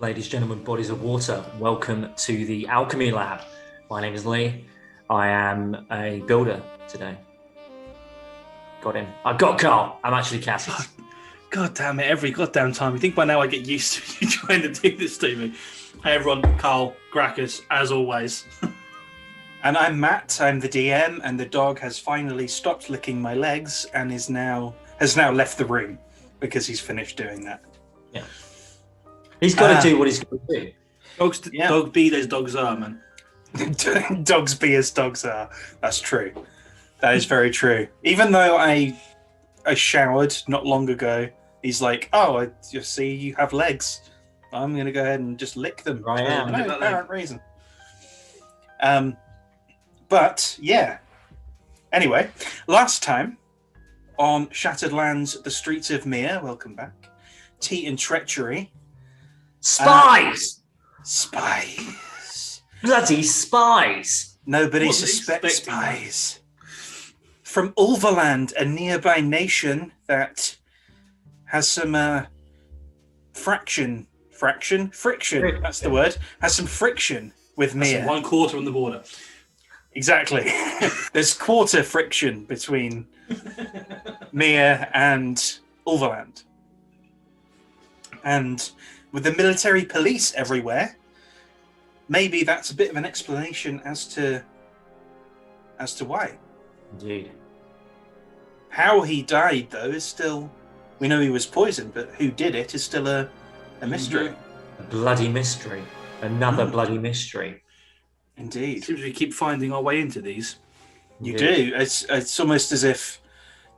Ladies, gentlemen, bodies of water, welcome to the Alchemy Lab. My name is Lee. I am a builder today. Got him. I got Carl. I'm actually Cassius. God damn it, every goddamn time. You think by now I get used to you trying to do this to me. Hey everyone, Carl, Gracchus, as always. And I'm Matt, I'm the DM, and the dog has finally stopped licking my legs and has now left the room because he's finished doing that. Yeah. He's got to do what he's got to do. Dog be as dogs are, man. Dogs be as dogs are. That's true. That is very true. Even though I showered not long ago, he's like, "Oh, I just see you have legs. I'm going to go ahead and just lick them." I am. For no apparent reason. But yeah. Anyway, last time on Shattered Lands, the Streets of Mihre. Welcome back. Tea and Treachery. Spies! Spies. Bloody spies! Nobody Wasn't suspects expecting spies. From Ulverland, a nearby nation that has some friction, that's the word, has some friction with Mihre. 1/4 on the border. Exactly. There's quarter friction between Mihre and Ulverland. And with the military police everywhere, maybe that's a bit of an explanation as to why. Indeed. How he died, though, is still... We know he was poisoned, but who did it is still a mystery. A bloody mystery. Another bloody mystery. Indeed. It seems we keep finding our way into these. You Indeed. do. It's almost as if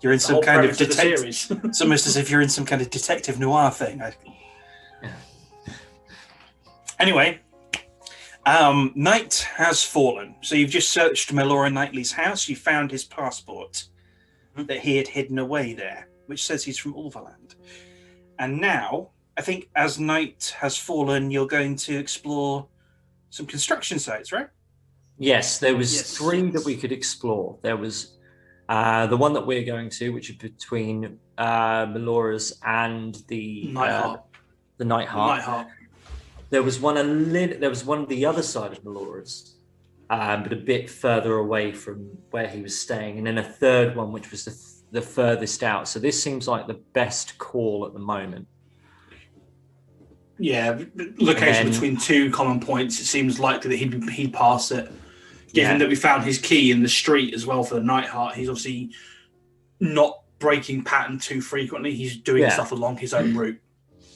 you're in The some whole kind of premise of the detective... series. It's almost as if you're in some kind of detective noir thing. Anyway, night has fallen. So you've just searched Melora Knightley's house. You found his passport that he had hidden away there, which says he's from Ulverland. And now, I think as night has fallen, you're going to explore some construction sites, right? Yes, there was Yes. 3 that we could explore. There was the one that we're going to, which is between Melora's and the Nightheart. the Nightheart. Nightheart. There was one on the other side of Melora's, but a bit further away from where he was staying, and then a third one which was the furthest out. So this seems like the best call at the moment. Yeah, location And then- between 2 common points. It seems likely that he'd pass it. Given Yeah. that we found his key in the street as well for the Nightheart, he's obviously not breaking pattern too frequently. He's doing Yeah. stuff along his own route.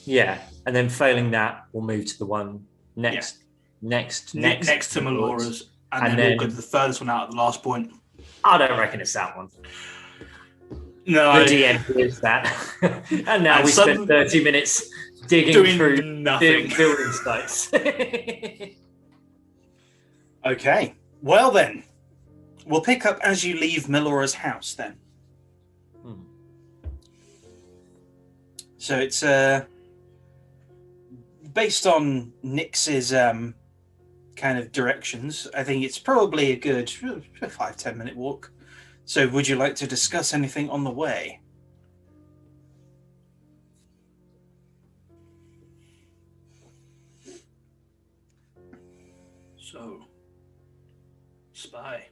Yeah, and then failing that, we'll move to the one next Next to Melora's, and then we'll go to the furthest one out at the last point. I don't reckon it's that one. No, The DM is that. And now And we spent 30 minutes digging doing through nothing. building sites. Okay. Well then, we'll pick up as you leave Melora's house then. So it's based on Nix's kind of directions. I think it's probably a good 5-10 minute walk. So would you like to discuss anything on the way? So, spy.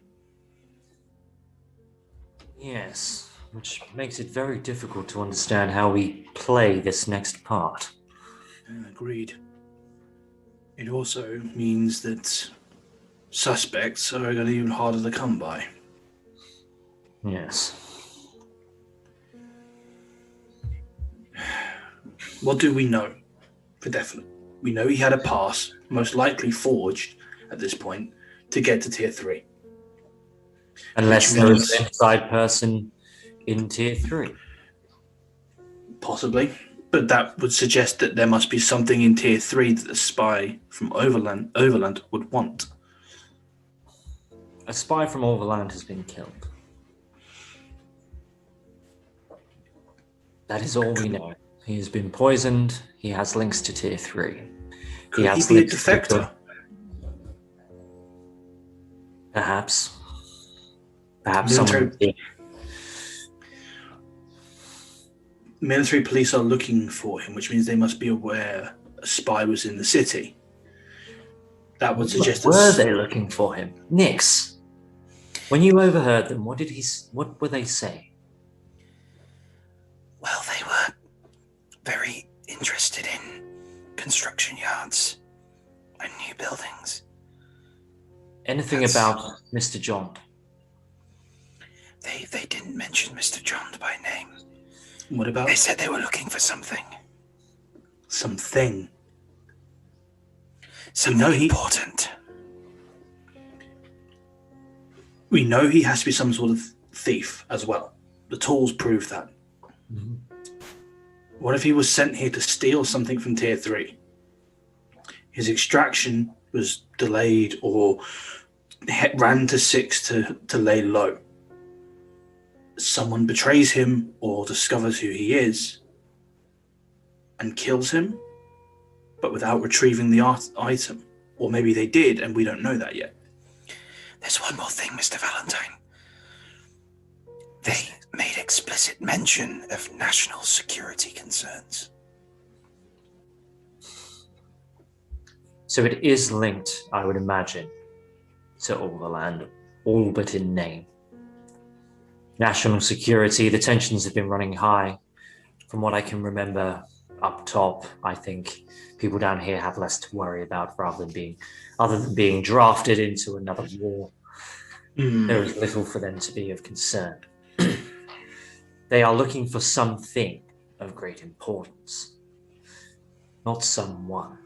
Yes, which makes it very difficult to understand how we play this next part. Agreed. It also means that suspects are going to be even harder to come by. Yes. What do we know for definite? We know he had a pass, most likely forged at this point, to get to tier 3. Unless Which there is means- an inside person in tier 3. Possibly. But that would suggest that there must be something in tier 3 that the spy from Overland would want. A spy from Overland has been killed. That is all we know. He has been poisoned. He has links to tier 3. Could has he be a links to defector? Perhaps. Perhaps Military- someone did. Military police are looking for him, which means they must be aware a spy was in the city. That would suggest Were they looking for him? Nix, when you overheard them, what were they saying? Well, they were very interested in construction yards and new buildings. Anything about Mr. Jond? They didn't mention Mr. Jond by name. What about? They said they were looking for something. Something. Something important. We know he has to be some sort of thief as well. The tools prove that. Mm-hmm. What if he was sent here to steal something from Tier 3? His extraction was delayed or ran to 6 to lay low. Someone betrays him or discovers who he is and kills him, but without retrieving the item. Or maybe they did and we don't know that yet. There's one more thing, Mr. Valentine. They made explicit mention of national security concerns. So it is linked, I would imagine, to Overland, all but in name. National security, the tensions have been running high. From what I can remember up top, I think people down here have less to worry about other than being drafted into another war. There is little for them to be of concern. They are looking for something of great importance, not someone.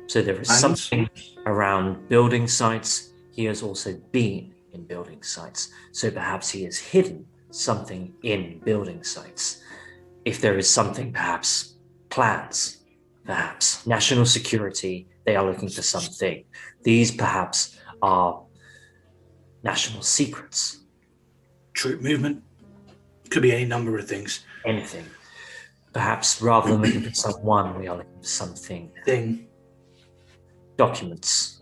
So there is something around building sites. He has also been in building sites. So perhaps he has hidden something in building sites. If there is something, perhaps plans, perhaps national security, they are looking for something. These perhaps are national secrets. Troop movement. Could be any number of things. Anything. Perhaps rather than looking for someone, we are looking for something. Thing. Documents.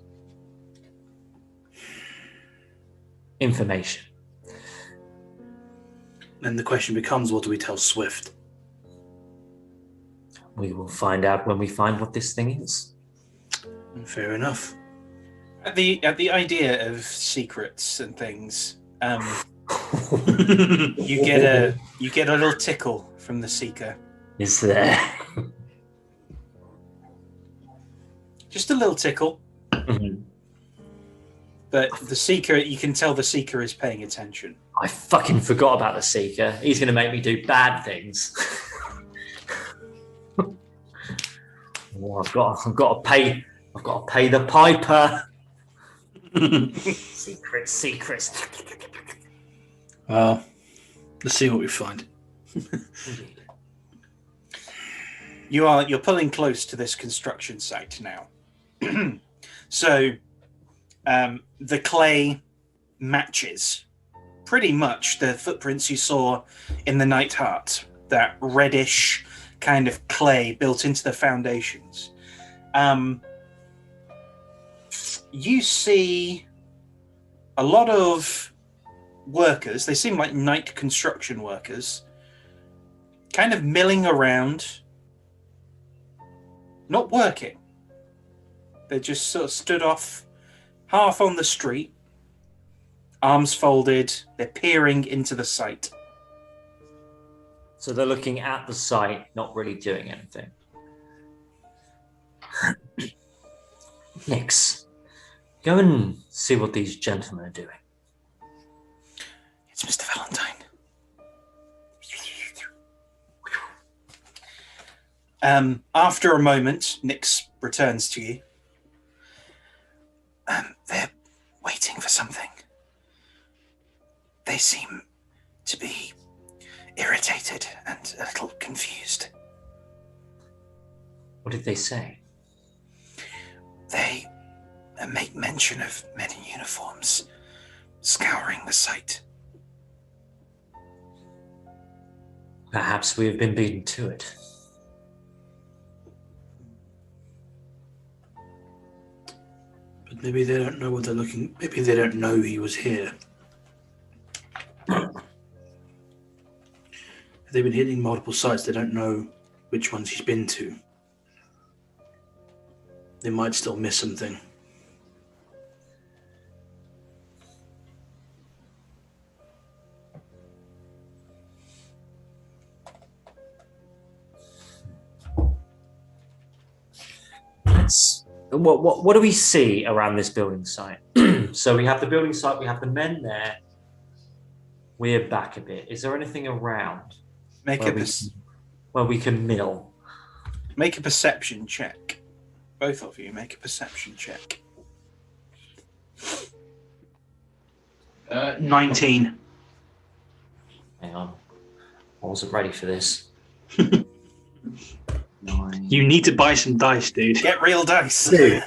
Information. Then the question becomes, what do we tell Swift? We will find out when we find what this thing is. Fair enough. At the idea of secrets and things, you get a little tickle from the seeker. Is there? Just a little tickle. Mm-hmm. But the seeker, you can tell the seeker is paying attention. I fucking forgot about the Seeker. He's going to make me do bad things. Oh, I've got to pay the piper. Secrets. Well, let's see what we find. Indeed. You're pulling close to this construction site now. So the clay matches pretty much the footprints you saw in the Night Hut, that reddish kind of clay built into the foundations. You see a lot of workers, they seem like night construction workers, kind of milling around, not working. They're just sort of stood off, half on the street, arms folded, they're peering into the site. So they're looking at the site, not really doing anything. Nix, go and see what these gentlemen are doing. It's Mr. Valentine. After a moment, Nix returns to you. They're waiting for something. They seem to be irritated and a little confused. What did they say? They make mention of men in uniforms scouring the site. Perhaps we have been beaten to it. But maybe they don't know what they're looking. Maybe they don't know he was here. They've been hitting multiple sites. They don't know which ones he's been to. they might still miss something. What do we see around this building site? So we have the building site, we have the men there. We're back a bit. Is there anything around where we can mill? Make a perception check. Both of you make a perception check. 19. Hang on. I wasn't ready for this. 9. You need to buy some dice, dude. Get real dice. I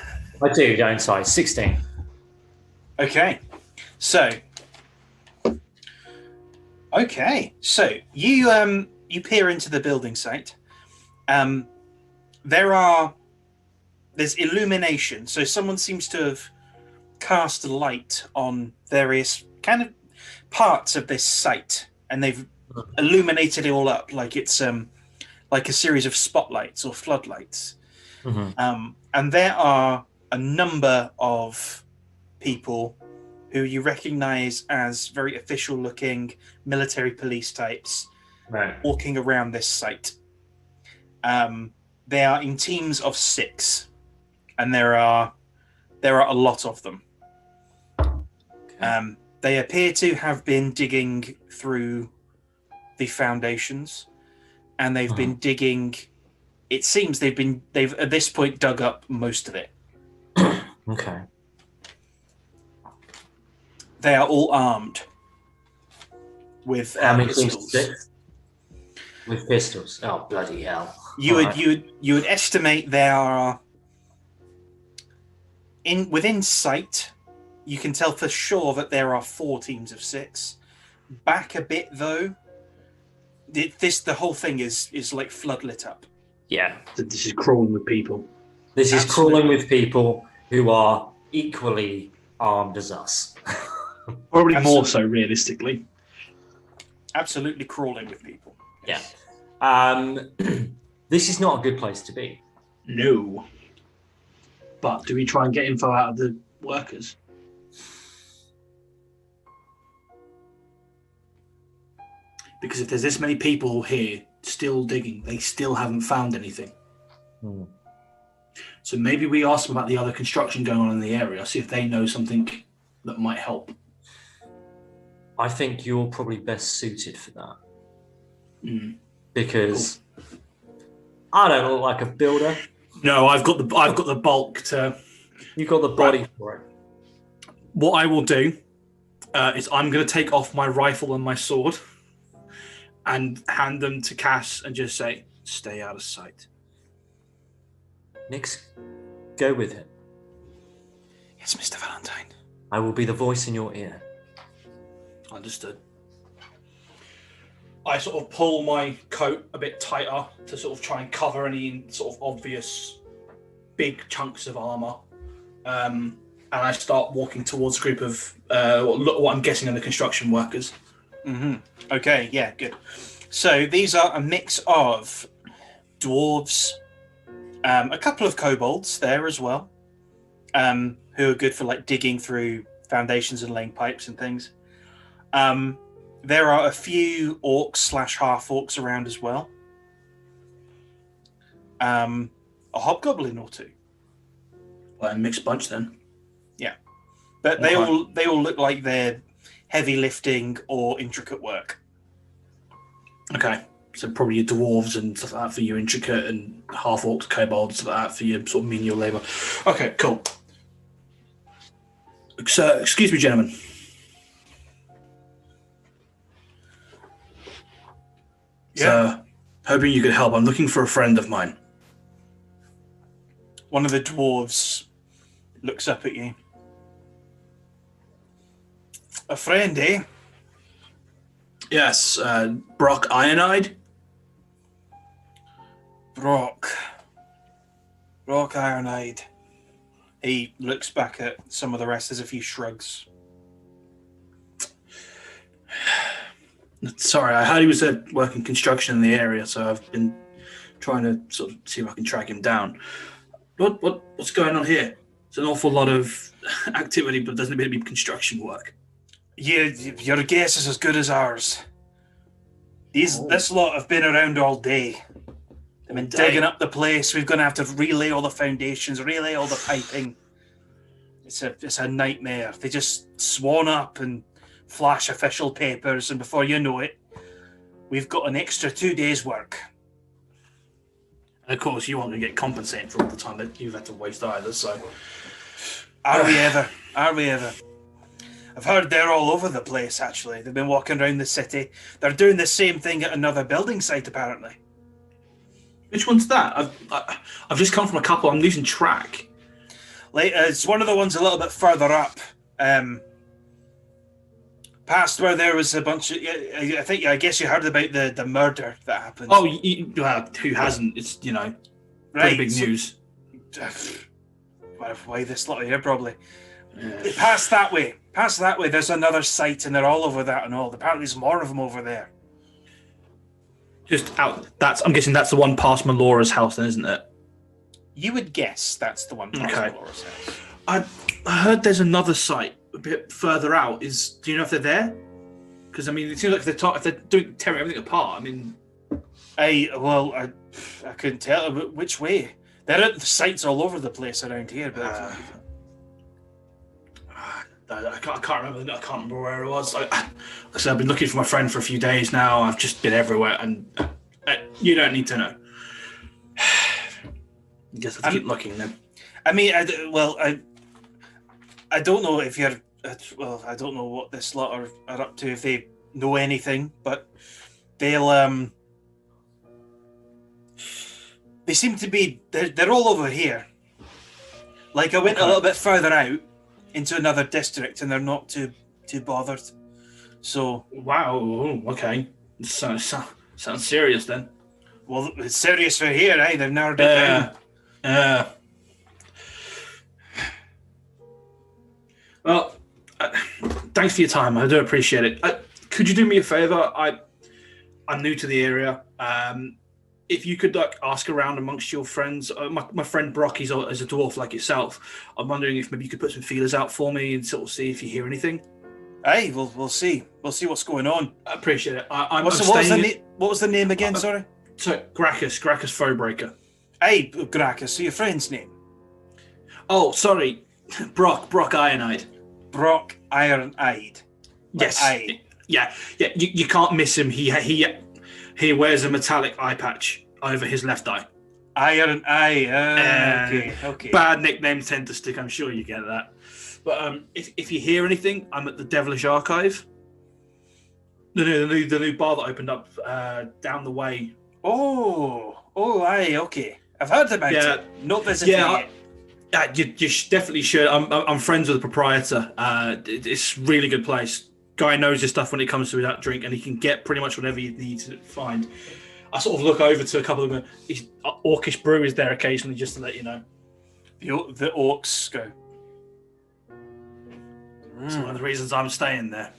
do, don't I? 16. Okay. So you peer into the building site. There's illumination. So someone seems to have cast a light on various kind of parts of this site, and they've illuminated it all up like it's like a series of spotlights or floodlights. Mm-hmm. And there are a number of people who you recognize as very official-looking military police types, right, walking around this site. They are in teams of 6, and there are a lot of them. Okay. They appear to have been digging through the foundations, and they've been digging. It seems they've at this point dug up most of it. Okay. They are all armed with pistols. 6? With pistols. Oh, bloody hell! You would estimate there are within sight. You can tell for sure that there are 4 teams of 6. Back a bit though, the whole thing is like floodlit up. Yeah. This is crawling with people. This is Absolutely. crawling with people who are equally armed as us. Probably Absolutely. more so, realistically. Absolutely crawling with people. Yeah. This is not a good place to be. No. But do we try and get info out of the workers? Because if there's this many people here still digging, they still haven't found anything. Hmm. So maybe we ask them about the other construction going on in the area, see if they know something that might help. I think you're probably best suited for that. Mm. Because I don't look like a builder. No, I've got the bulk to. You've got the body for it. What I will do is I'm going to take off my rifle and my sword and hand them to Cass and just say, "Stay out of sight." Nix, go with him. Yes, Mr. Valentine. I will be the voice in your ear. Understood. I sort of pull my coat a bit tighter to sort of try and cover any sort of obvious big chunks of armor. And I start walking towards a group of what I'm guessing are the construction workers. Mm-hmm. Okay, yeah, good. So these are a mix of dwarves, a couple of kobolds there as well, who are good for like digging through foundations and laying pipes and things. There are a few orcs / half orcs around as well. A hobgoblin or 2. Well, a mixed bunch then. Yeah, but they all look like they're heavy lifting or intricate work. Okay, so probably your dwarves and stuff like that for your intricate, and half orcs, kobolds, stuff like that for your sort of menial labour. Okay, cool. So, excuse me, gentlemen. Yeah. So, hoping you could help. I'm looking for a friend of mine. One of the dwarves looks up at you. A friend, eh? Yes, Brock Ironide. Brock Ironide. He looks back at some of the rest. There's a few shrugs. Sorry, I heard he was working construction in the area, so I've been trying to sort of see if I can track him down. What's going on here? It's an awful lot of activity, but doesn't appear to be construction work. Your guess is as good as ours. This lot have been around all day. They've been digging up the place. We're going to have to relay all the foundations, relay all the piping. It's a nightmare. They just swan up and flash official papers, and before you know it, we've got an extra 2 days' work. And of course, you aren't going to get compensated for all the time that you've had to waste either. So, Are we ever? Are we ever? I've heard they're all over the place, actually. They've been walking around the city. They're doing the same thing at another building site, apparently. which one's that? I've just come from a couple. I'm losing track. Like, it's one of the ones a little bit further up. Past where there was a bunch of... I guess you heard about the murder that happened. Oh, who hasn't? It's, pretty big news. Why this lot here, probably. Past that way, there's another site, and they're all over that and all. Apparently there's more of them over there. Just out. I'm guessing that's the one past Melora's house, then, isn't it? You would guess that's the one past Okay. Laura's house. I heard there's another site a bit further out. Do you know if they're there? Because it seems like if they're tearing everything apart. I couldn't tell which way. There are sites all over the place around here, but I can't remember. I can't remember where it was. Like I said, I've been looking for my friend for a few days now. I've just been everywhere, and you don't need to know. I guess I have to keep looking then. I don't know if you're. I don't know what this lot are up to, if they know anything, but they'll. They seem to be. They're all over here. Like I went a little bit further out into another district, and they're not too bothered. So. Wow. Okay. Sounds serious then. Well, it's serious for here, eh? They've narrowed it down. Well, thanks for your time. I do appreciate it. Could you do me a favor? I'm new to the area. If you could ask around amongst your friends, my friend Brock is a dwarf like yourself. I'm wondering if maybe you could put some feelers out for me and sort of see if you hear anything. Aye, we'll see. We'll see what's going on. I appreciate it. What was the name again? Sorry. So Gracchus Foebreaker. Aye, Gracchus. So your friend's name? Oh, sorry, Brock Ironhide. Brock Iron-Eyed. Yes. Aye. Yeah. You can't miss him. He wears a metallic eye patch over his left eye. Iron Eye. Okay. Bad nicknames tend to stick. I'm sure you get that. But if you hear anything, I'm at the Devilish Archive. The new bar that opened up down the way. Oh, aye, okay. I've heard about it. Not visited yet. You definitely should. I'm friends with the proprietor. It's a really good place. Guy knows his stuff when it comes to that drink, and he can get pretty much whatever you need to find. I sort of look over to a couple of them. Orcish Brew is there occasionally, just to let you know. The orcs go. It's one of the reasons I'm staying there.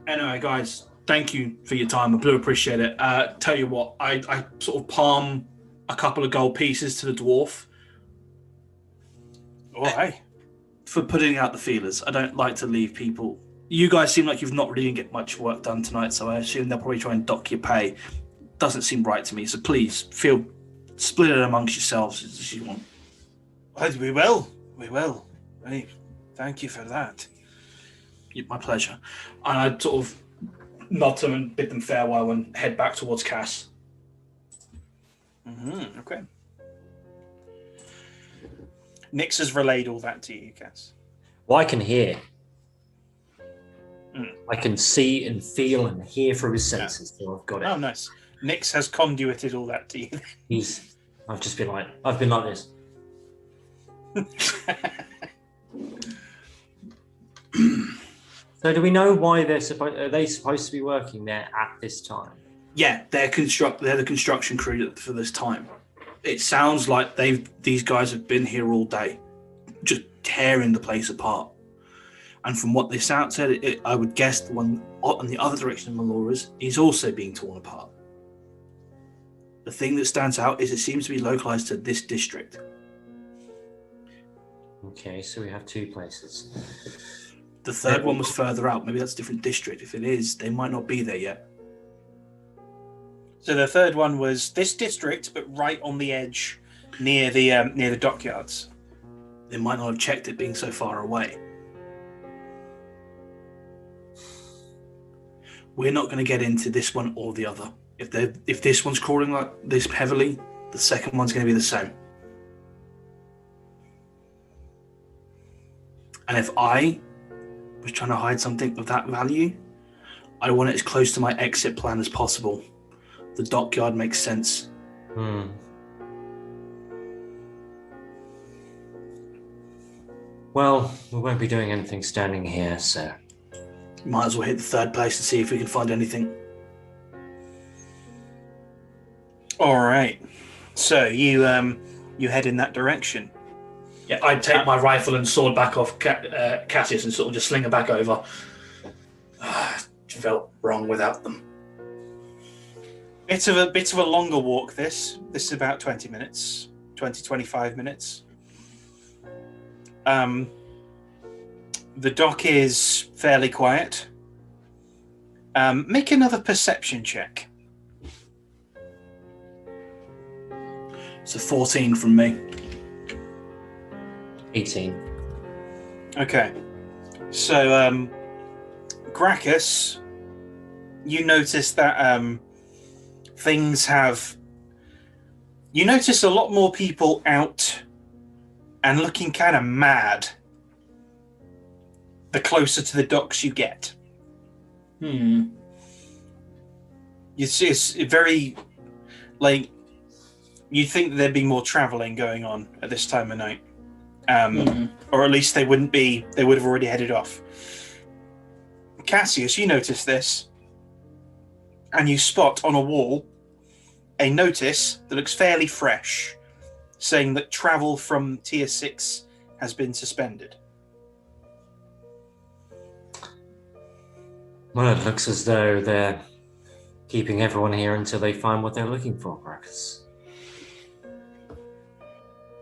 Anyway, guys, thank you for your time. I do appreciate it. Tell you what, I sort of palm a couple of gold pieces to the dwarf. Oh, aye. For putting out the feelers. I don't like to leave people. You guys seem like you've not really get much work done tonight, so I assume they'll probably try and dock your pay. Doesn't seem right to me, so please split it amongst yourselves as you want. We will. Right. Thank you for that. My pleasure. And I sort of nod to them and bid them farewell and head back towards Cass. Okay. Nix has relayed all that to you, Cass. Well, I can hear. I can see and feel and hear through his senses. So I've got it. Oh, nice. Nix has conduited all that to you. I've been like this. So do we know why are they supposed to be working there at this time? Yeah, they're the construction crew for this time. It sounds like these guys have been here all day, just tearing the place apart. And from what they said, I would guess the one on the other direction of Melora's is also being torn apart. The thing that stands out is it seems to be localized to this district. Okay, so we have 2 places. The third one was further out. Maybe that's a different district. If it is, they might not be there yet. So the third one was this district, but right on the edge, near the dockyards. They might not have checked it being so far away. We're not going to get into this one or the other. If this one's crawling like this heavily, the second one's going to be the same. And if I was trying to hide something of that value, I want it as close to my exit plan as possible. The dockyard makes sense. Well, we won't be doing anything standing here, so... Might as well hit the third place and see if we can find anything. All right. So you head in that direction. Yeah, I'd take my rifle and sword back off Cassius and sort of just sling it back over. Felt wrong without them. It's a bit of a longer walk. This is about 20 minutes, 25 minutes. The dock is fairly quiet. Make another perception check. It's a 14 from me. 18. Okay. So, Gracchus, you notice that things have... You notice a lot more people out and looking kind of mad the closer to the docks you get. You see, it's very... Like, you'd think there'd be more travelling going on at this time of night. Or at least they would have already headed off. Cassius, you notice this, and you spot on a wall a notice that looks fairly fresh, saying that travel from Tier 6 has been suspended. Well, it looks as though they're keeping everyone here until they find what they're looking for, Gracchus.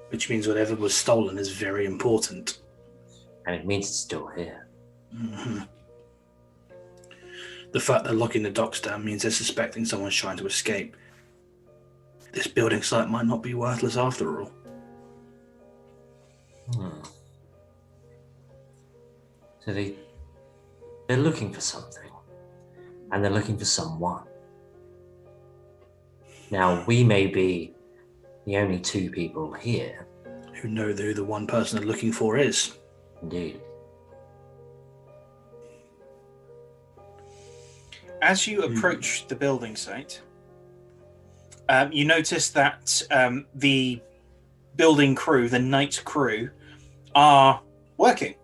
Which means whatever was stolen is very important. And it means it's still here. The fact they're locking the docks down means they're suspecting someone's trying to escape. This building site might not be worthless after all. So they're looking for something. And they're looking for someone. Now, we may be the only 2 people here. Who know who the one person they're looking for is. Indeed. As you approach the building site, you notice that the building crew, the night crew, are working.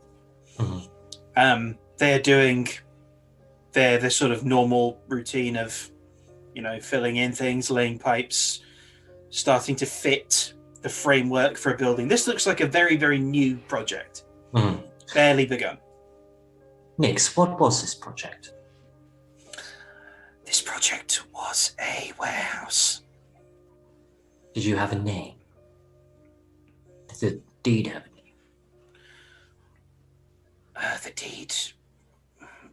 They're doing their sort of normal routine of, filling in things, laying pipes, starting to fit the framework for a building. This looks like a very, very new project. Barely begun. Nix, what was this project? This project was a warehouse. Did you have a name? Did the deed have a name?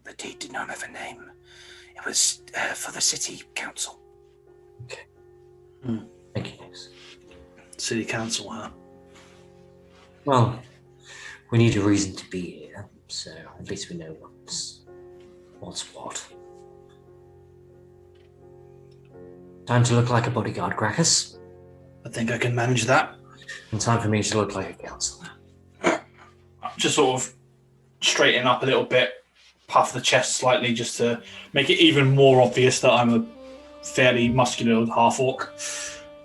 The deed did not have a name. It was for the city council. Okay. Thank you, Nix. City council, huh? Well, we need a reason to be here, so at least we know what's what. Time to look like a bodyguard, Gracchus. I think I can manage that. And time for me to look like a counselor. Just sort of straighten up a little bit, puff the chest slightly just to make it even more obvious that I'm a fairly muscular half-orc.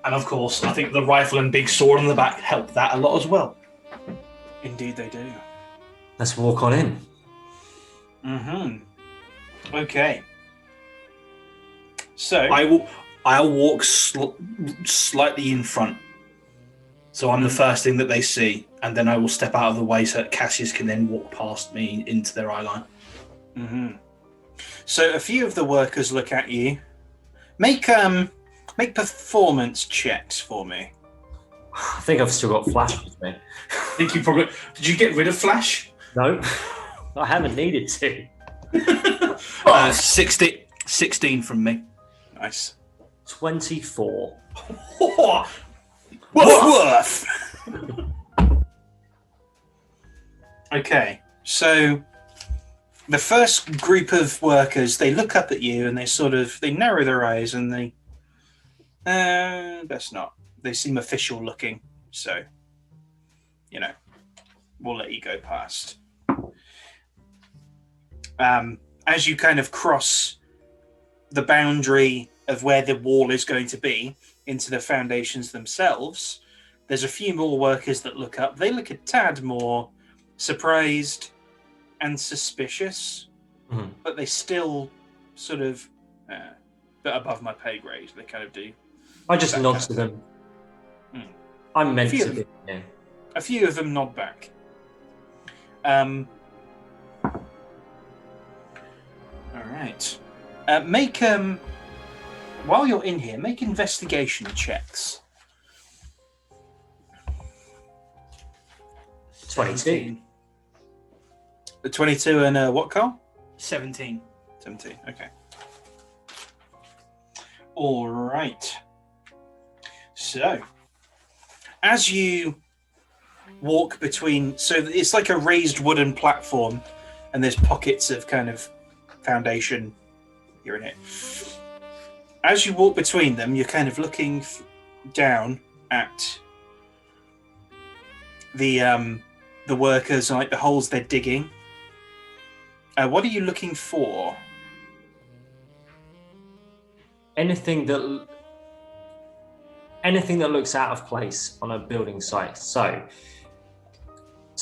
And of course, I think the rifle and big sword on the back help that a lot as well. Indeed they do. Let's walk on in. Okay. So I'll walk slightly in front. So I'm the first thing that they see, and then I will step out of the way so that Cassius can then walk past me into their eye line. So a few of the workers look at you. Make Make performance checks for me. I think I've still got Flash with me. I think you probably... Did you get rid of Flash? No, I haven't needed to. 16 from me. Nice. 24. Woof! Okay, so the first group of workers, they look up at you and they narrow their eyes and they, best not. They seem official looking, so, we'll let you go past. As you kind of cross the boundary of where the wall is going to be into the foundations themselves, there's a few more workers that look up. They look a tad more surprised and suspicious, but they still sort of bit above my pay grade. They kind of do. I just nod to them. I'm meant to be here. A few of them nod back. All right. Make while you're in here, make investigation checks. 22. The 22 and what, Carl? 17. 17. Okay. All right. So, as you walk between, so it's like a raised wooden platform, and there's pockets of kind of foundation here and here. As you walk between them, you're kind of looking down at the workers, like the holes they're digging. What are you looking for? Anything that looks out of place on a building site. So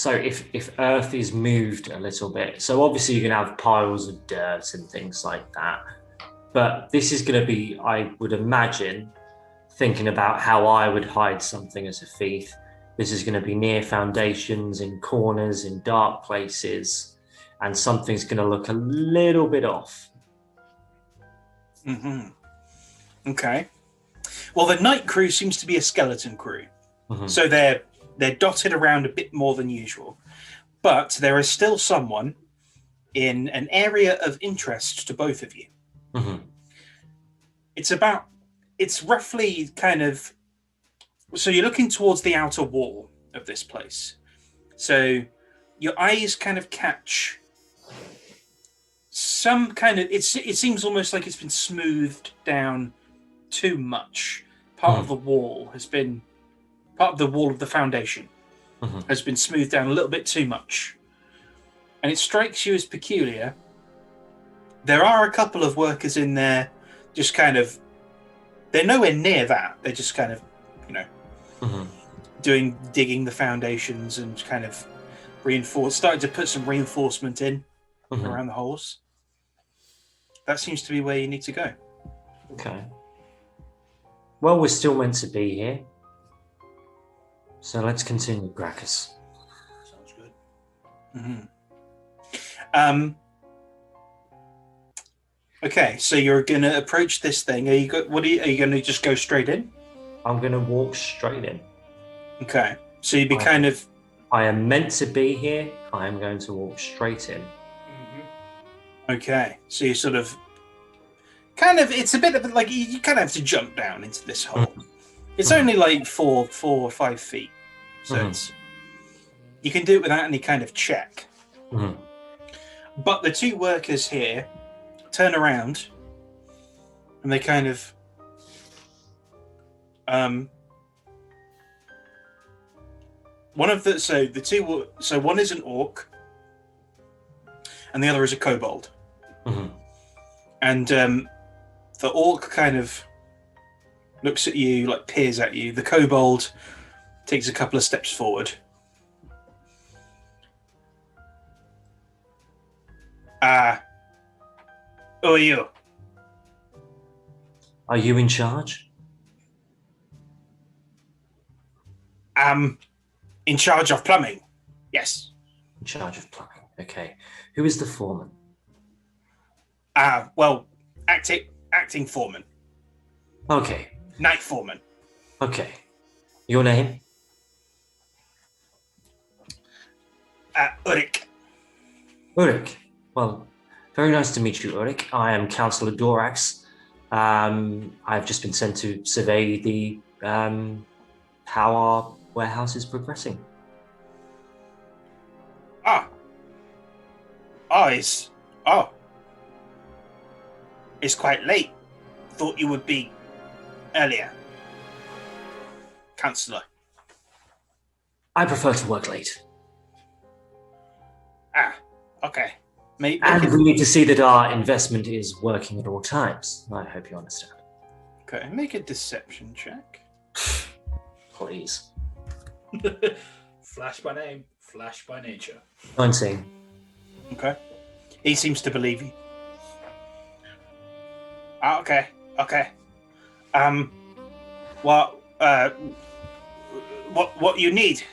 if earth is moved a little bit, so obviously you can have piles of dirt and things like that. But this is going to be, I would imagine, thinking about how I would hide something as a thief. This is going to be near foundations, in corners, in dark places, and something's going to look a little bit off. Okay. Well, the night crew seems to be a skeleton crew, so they're dotted around a bit more than usual. But there is still someone in an area of interest to both of you. It's roughly kind of, so you're looking towards the outer wall of this place. So your eyes kind of catch some kind of, it seems almost like it's been smoothed down too much. Part of the wall of the foundation has been smoothed down a little bit too much. And it strikes you as peculiar. There are a couple of workers in there just kind of, they're nowhere near that. They're just kind of, digging the foundations and kind of starting to put some reinforcement in around the holes. That seems to be where you need to go. Okay. Well, we're still meant to be here. So let's continue, Gracchus. Sounds good. Okay, so you're going to approach this thing. Are you going to just go straight in? I'm going to walk straight in. Okay, so you'd be I am meant to be here. I am going to walk straight in. Okay, so you sort of, it's a bit of like, you kind of have to jump down into this hole. It's only like 4 or 5 feet. So you can do it without any kind of check. But the two workers here turn around and they kind of one is an orc and the other is a kobold. And the orc kind of looks at you, like peers at you. The kobold takes a couple of steps forward. Who are you? Are you in charge? In charge of plumbing. Yes. In charge of plumbing. Okay. Who is the foreman? Well, acting foreman. Okay. Night foreman. Okay. Your name? Urik. Ulrich. Well, very nice to meet you, Ulrich. I am Councillor Dorax. I've just been sent to survey the how our warehouse is progressing. It's quite late. Thought you would be earlier. Councillor. I prefer to work late. Okay. And we need to see that our investment is working at all times. I hope you understand. Okay, make a deception check. Please. Flash by name, flash by nature. 19. Okay. He seems to believe you. Okay. What you need?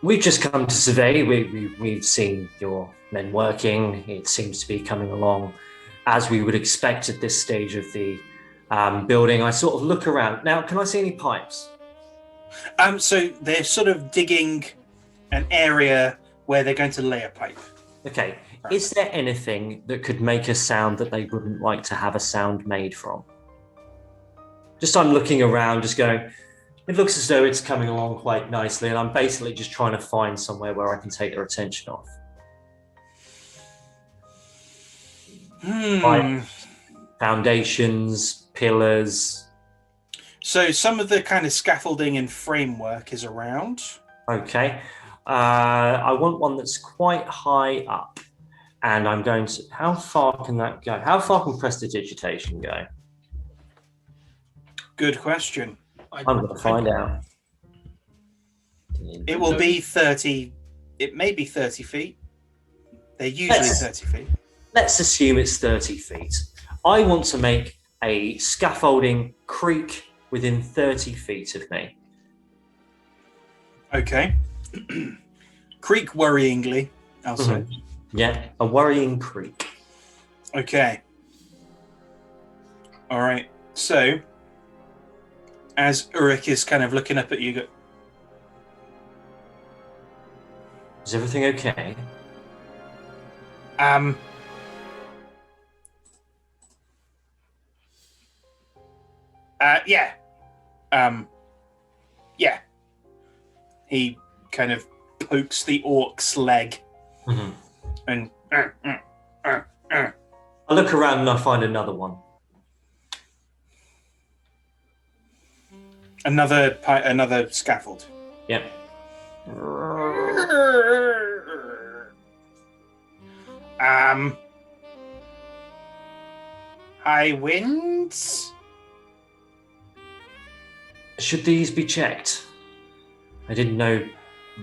We've just come to survey. We've seen your men working. It seems to be coming along as we would expect at this stage of the building. I sort of look around. Now, can I see any pipes? So they're sort of digging an area where they're going to lay a pipe. Okay. Is there anything that could make a sound that they wouldn't like to have a sound made from? Just I'm looking around, just going, it looks as though it's coming along quite nicely, and I'm basically just trying to find somewhere where I can take their attention off. Like foundations, pillars. So some of the kind of scaffolding and framework is around. Okay. I want one that's quite high up. And I'm going to... How far can that go? How far can prestidigitation go? Good question. I'm going to find out. It will be 30... It may be 30 feet. They're usually 30 feet. Let's assume it's 30 feet. I want to make a scaffolding creak within 30 feet of me. Okay. Creak worryingly, I'll say. Yeah, a worrying creak. Okay. All right. So, as Urik is kind of looking up at you, Is everything okay? Yeah. Yeah. He kind of pokes the orc's leg and I look around and I find another one. Another scaffold. Yep. High winds? Should these be checked? I didn't know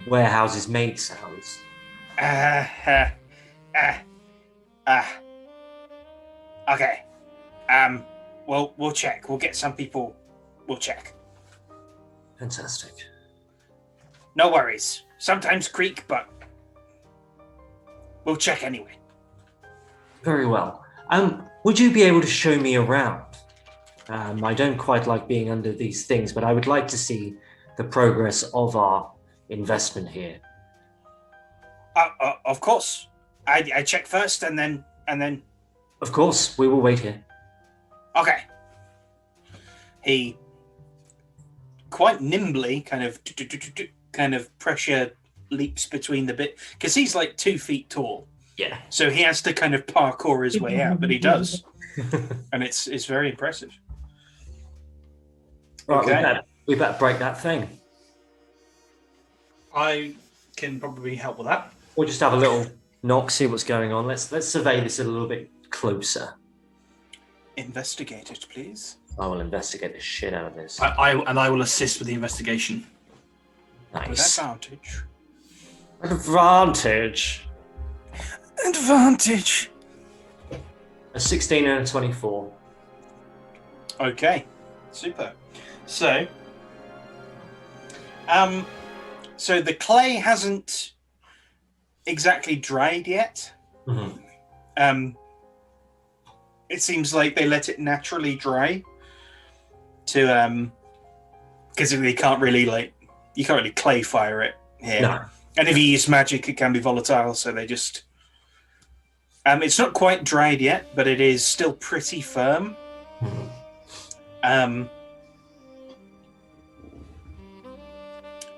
warehouses made sounds. Okay. Well, we'll check. We'll get some people. We'll check. Fantastic. No worries. Sometimes creak, but we'll check anyway. Very well. Would you be able to show me around? I don't quite like being under these things, but I would like to see the progress of our investment here. Of course. I check first, and then. Of course, we will wait here. Okay. He quite nimbly kind of pressure leaps between the bit because he's like 2 feet tall. Yeah. So he has to kind of parkour his way out, but he does, and it's very impressive. Right, Okay. we better break that thing. I can probably help with that. We'll just have a little knock, see what's going on. Let's survey this a little bit closer. Investigate it, please. I will investigate the shit out of this. I will assist with the investigation. With Nice. advantage. Advantage. Advantage. A 16 and a 24. Okay. Super. So, so the clay hasn't exactly dried yet. Mm-hmm. It seems like they let it naturally dry. to because you can't really clay fire it here. No. And if you use magic, it can be volatile. So they just it's not quite dried yet, but it is still pretty firm.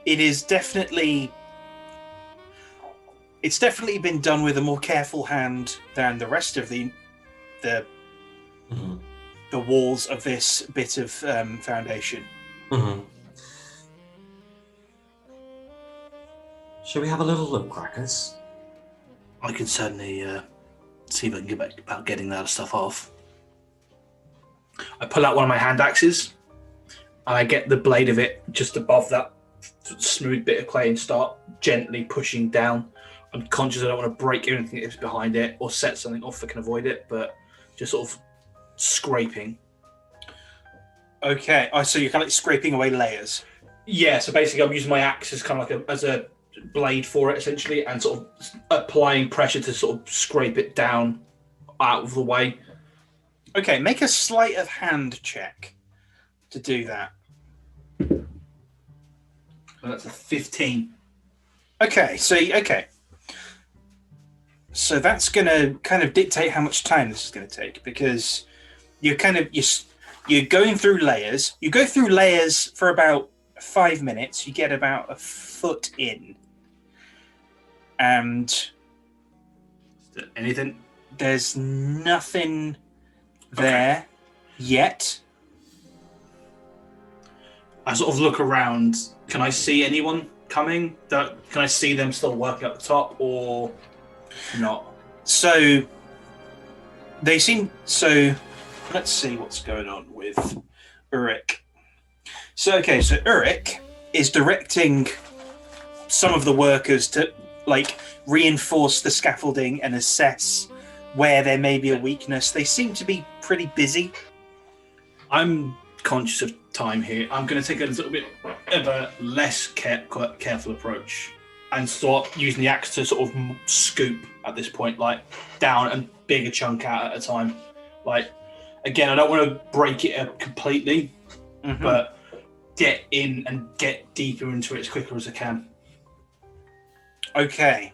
It is definitely. It's definitely been done with a more careful hand than the rest of the walls of this bit of foundation. Shall we have a little look, Crackers? I can certainly see if I can get back about getting that stuff off. I pull out one of my hand axes, and I get the blade of it just above that smooth bit of clay and start gently pushing down. I'm conscious I don't want to break anything that's behind it or set something off that can avoid it, but just sort of scraping. Okay, so you're kind of like scraping away layers. Yeah, so basically I'm using my axe as kind of like as a blade for it essentially, and sort of applying pressure to sort of scrape it down out of the way. Okay, make a sleight of hand check to do that. And that's a 15. Okay. So that's going to kind of dictate how much time this is going to take, because you're going through layers. You go through layers for about 5 minutes. You get about a foot in. And Is there anything? There's nothing there yet. I sort of look around. Can I see anyone coming? Can I see them still working up the top or not? So they seem so. Let's see what's going on with Ulrich. So Ulrich is directing some of the workers to reinforce the scaffolding and assess where there may be a weakness. They seem to be pretty busy. I'm conscious of time here. I'm going to take a little bit of a less careful approach and start using the axe to sort of scoop at this point, down and bigger chunk out at a time. Again, I don't want to break it up completely, but get in and get deeper into it as quicker as I can. Okay.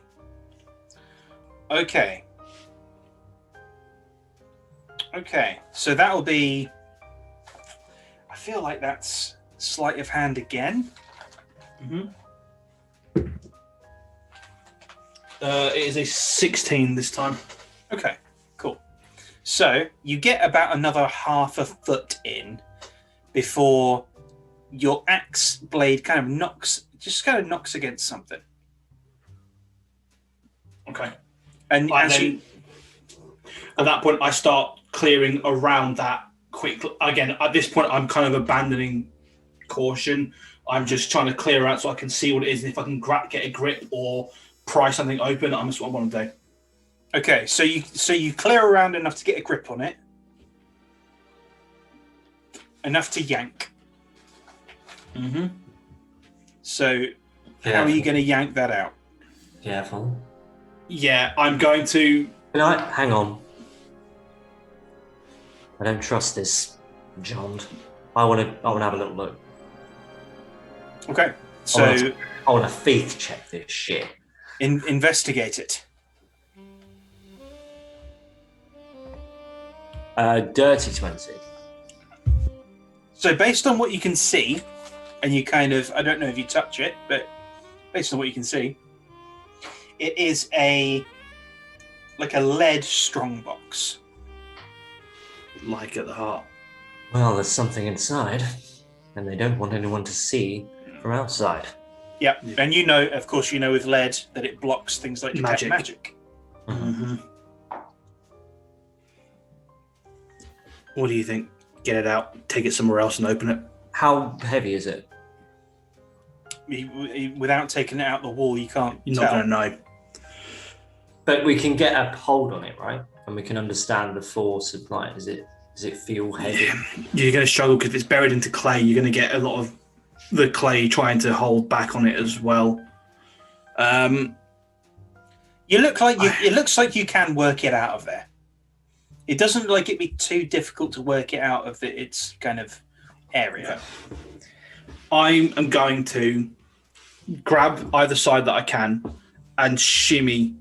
So that'll be. I feel like that's sleight of hand again. It is a 16 this time. Okay, cool. So you get about another half a foot in before your axe blade kind of knocks against something. Okay. And then, at that point, I start clearing around that quick. Again, at this point, I'm kind of abandoning caution. I'm just trying to clear out so I can see what it is, and if I can get a grip or pry something open, that's what I want to do. Okay, so you clear around enough to get a grip on it, enough to yank. So, how are you going to yank that out? Careful. Yeah, I'm going to. Hang on. I don't trust this, Jond. I want to have a little look. Okay, so I want to faith check this shit. Investigate it. Dirty 20. So based on what you can see, and you kind of, I don't know if you touch it, but based on what you can see, it is a lead strongbox. Like at the heart. Well, there's something inside, and they don't want anyone to see from outside. Yeah, and of course, with lead that it blocks things like detect magic. What do you think? Get it out, take it somewhere else and open it? How heavy is it? Without taking it out the wall, you can't You're tell. not going to know. But we can get a hold on it, right? And we can understand the force of light. Does it feel heavy? Yeah. You're going to struggle because if it's buried into clay, you're going to get a lot of the clay trying to hold back on it as well. It looks like you can work it out of there. It doesn't look like it'd be too difficult to work it out of its kind of area. I am going to grab either side that I can and shimmy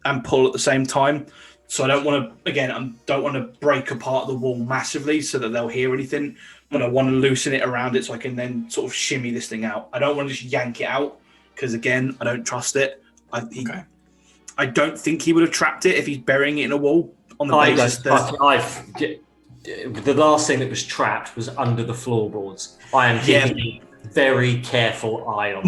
and pull at the same time. So I don't want to break apart the wall massively so that they'll hear anything, but I want to loosen it around it so I can then sort of shimmy this thing out. I don't want to just yank it out because, again, I don't trust it. I don't think he would have trapped it if he's burying it in a wall on the basis that... The last thing that was trapped was under the floorboards. I am keeping a very careful eye on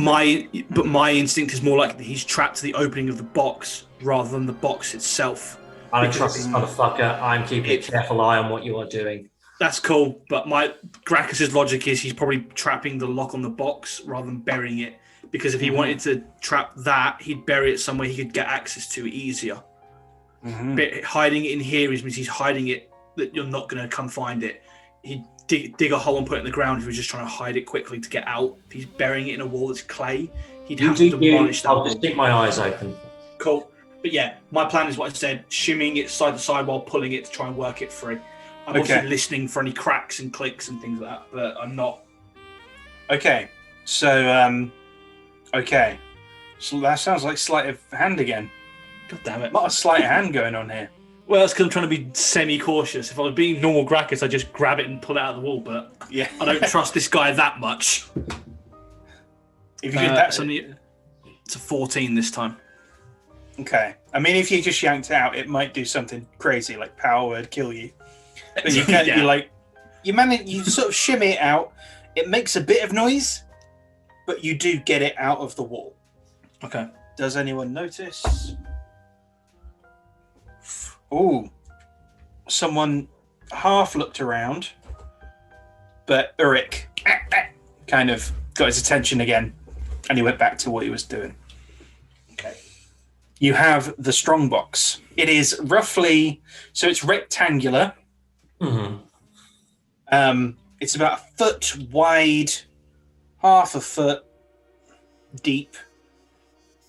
But my instinct is more like he's trapped the opening of the box rather than the box itself. I don't trust this motherfucker. I'm keeping a careful eye on what you are doing. That's cool, but my Gracchus's logic is he's probably trapping the lock on the box rather than burying it. Because if he wanted to trap that, he'd bury it somewhere he could get access to easier. But hiding it in here means he's hiding it that you're not going to come find it. He'd dig a hole and put it in the ground if he was just trying to hide it quickly to get out. If he's burying it in a wall that's clay, he'd have to demolish that. I'll just keep my eyes open. Cool. But yeah, my plan is what I said, shimmying it side to side while pulling it to try and work it free. I'm also listening for any cracks and clicks and things like that, but I'm not. Okay. So, So that sounds like sleight of hand again. God damn it. Not a sleight of hand going on here. Well, that's because I'm trying to be semi-cautious. If I was being normal Gracchus, I'd just grab it and pull it out of the wall, but yeah, I don't trust this guy that much. If you did that, it's a 14 this time. Okay. I mean, if you just yanked it out, it might do something crazy, like power word kill you. But you can't. You sort of shimmy it out. It makes a bit of noise, but you do get it out of the wall. Okay. Does anyone notice? Oh, someone half looked around, but Ulrich kind of got his attention again, and he went back to what he was doing. Okay. You have the strongbox. It is roughly, so it's rectangular. It's about a foot wide, half a foot deep,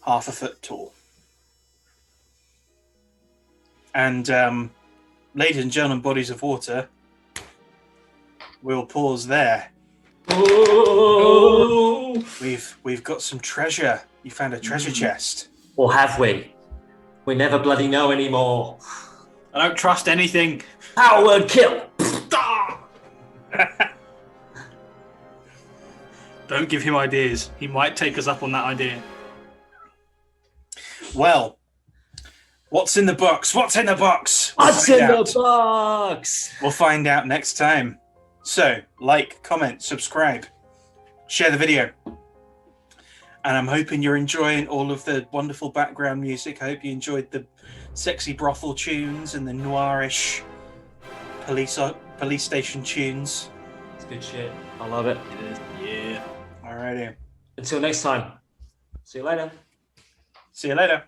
half a foot tall. And ladies and gentlemen, bodies of water, we'll pause there. Oh! We've got some treasure. You found a treasure chest. Or have we? We never bloody know anymore. I don't trust anything. Power word kill. Don't give him ideas. He might take us up on that idea. Well, what's in the box? What's in the box? What's in the box? We'll find out next time. So, like, comment, subscribe, share the video. And I'm hoping you're enjoying all of the wonderful background music. I hope you enjoyed the sexy brothel tunes and the noirish police station tunes. It's good shit. I love it. It is. Yeah. Alrighty. Until next time. See you later. See you later.